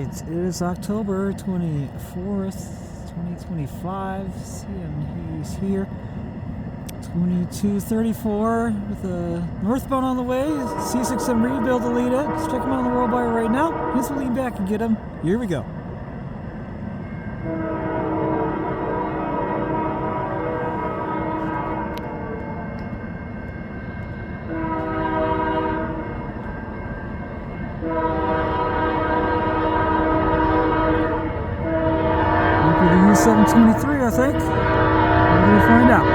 It is October 24th, 2025. Seeing he's here. 2234 with a northbound on the way. C663 build to lead it. Let's check him out on the road by right now. He's lean back and get him. Here we go. The U763, I think. We're going to find out.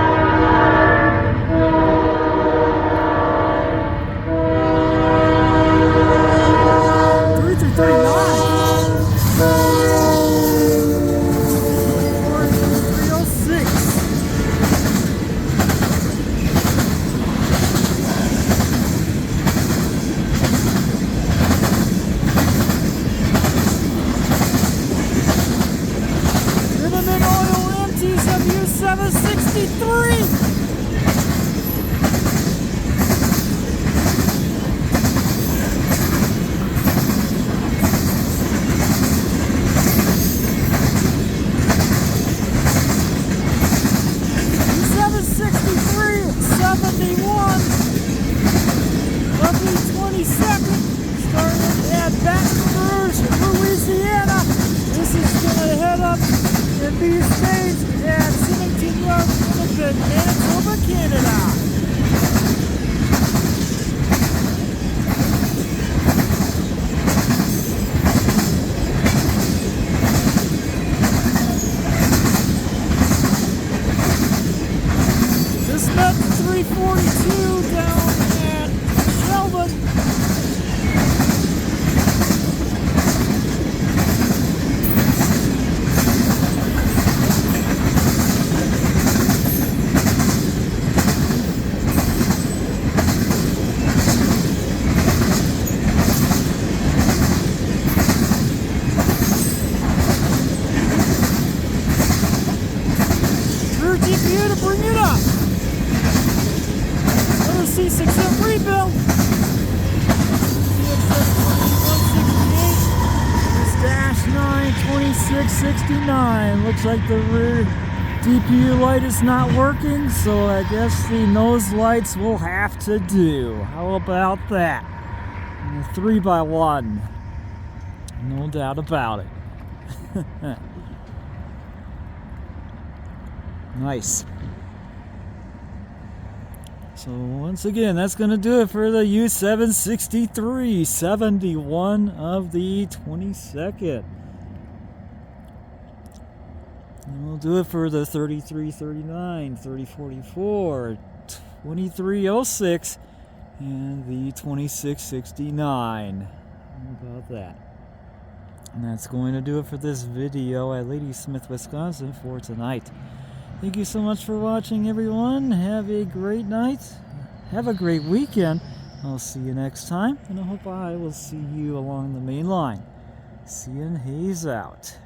U763! U763 71 of the 22nd, started at Baton Rouge, Louisiana. This is going to head up and be staged at 17 yards Winnipeg, Manitoba, Canada. This met 342 down at Sheldon. GPU to bring it up. Another C6M rebuild. CX-168-92669. Looks like the rear DPU light is not working, so I guess the nose lights will have to do. How about that? 3x1. No doubt about it. Nice. So once again, that's going to do it for the U763, 71 of the 22nd. And we'll do it for the 3339, 3044, 2306, and the 2669. How about that? And that's going to do it for this video at Ladysmith, Wisconsin for tonight. Thank you so much for watching, everyone. Have a great night. Have a great weekend. I'll see you next time, and I hope I will see you along the main line. See you and Hayes out.